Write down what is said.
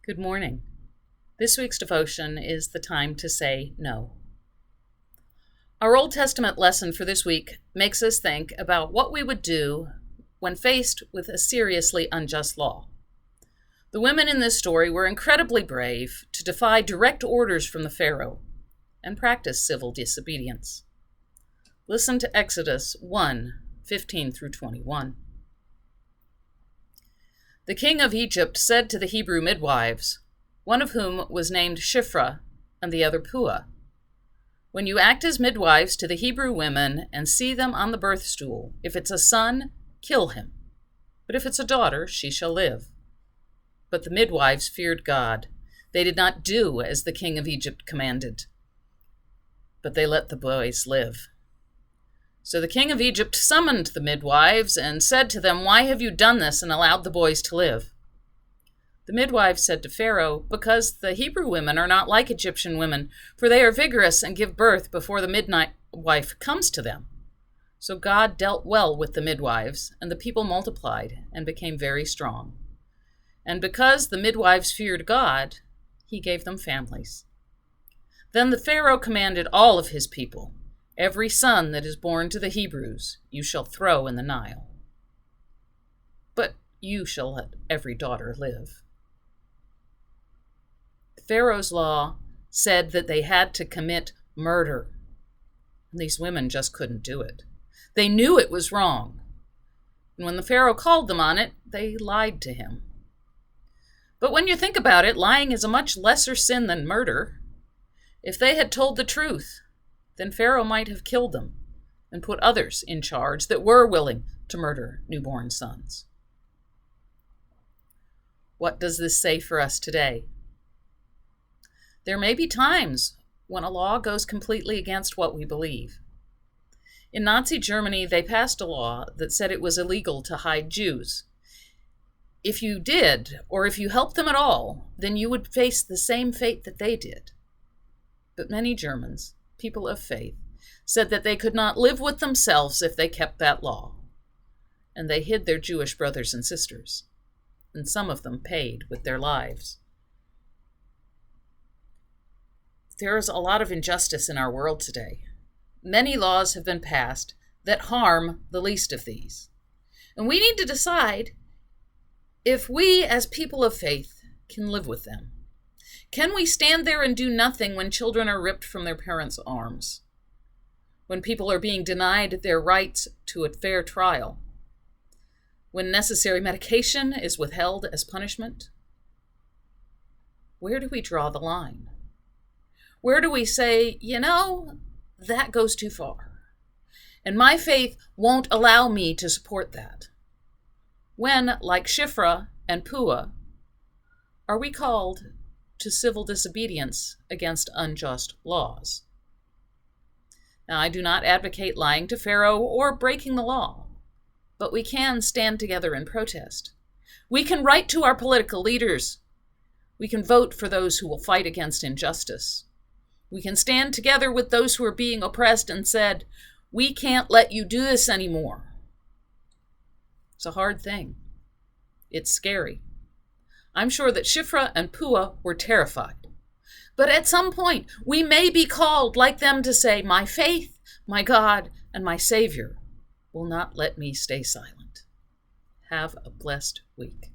Good morning. This week's devotion is the time to say no. Our Old Testament lesson for this week makes us think about what we would do when faced with a seriously unjust law. The women in this story were incredibly brave to defy direct orders from the Pharaoh and practice civil disobedience. Listen to Exodus 1:15 through 21. The king of Egypt said to the Hebrew midwives, one of whom was named Shiphrah and the other Puah, "When you act as midwives to the Hebrew women and see them on the birth stool, if it's a son, kill him. But if it's a daughter, she shall live." But the midwives feared God. They did not do as the king of Egypt commanded, but they let the boys live. So the king of Egypt summoned the midwives and said to them, "Why have you done this and allowed the boys to live?" The midwives said to Pharaoh, "Because the Hebrew women are not like Egyptian women, for they are vigorous and give birth before the midwife comes to them." So God dealt well with the midwives, and the people multiplied and became very strong. And because the midwives feared God, he gave them families. Then the Pharaoh commanded all of his people, "Every son that is born to the Hebrews you shall throw in the Nile. But you shall let every daughter live." Pharaoh's law said that they had to commit murder. These women just couldn't do it. They knew it was wrong. And when the Pharaoh called them on it, they lied to him. But when you think about it, lying is a much lesser sin than murder. If they had told the truth, then Pharaoh might have killed them and put others in charge that were willing to murder newborn sons. What does this say for us today? There may be times when a law goes completely against what we believe. In Nazi Germany, they passed a law that said it was illegal to hide Jews. If you did, or if you helped them at all, then you would face the same fate that they did. But many Germans, people of faith, said that they could not live with themselves if they kept that law. And they hid their Jewish brothers and sisters, and some of them paid with their lives. There is a lot of injustice in our world today. Many laws have been passed that harm the least of these. And we need to decide if we, as people of faith, can live with them. Can we stand there and do nothing when children are ripped from their parents' arms? When people are being denied their rights to a fair trial? When necessary medication is withheld as punishment? Where do we draw the line? Where do we say, that goes too far, and my faith won't allow me to support that? When, like Shiphrah and Puah, are we called to civil disobedience against unjust laws? Now, I do not advocate lying to Pharaoh or breaking the law, but we can stand together in protest. We can write to our political leaders. We can vote for those who will fight against injustice. We can stand together with those who are being oppressed and said, "We can't let you do this anymore." It's a hard thing. It's scary. I'm sure that Shiphrah and Puah were terrified. But at some point, we may be called like them to say, "My faith, my God, and my Savior will not let me stay silent." Have a blessed week.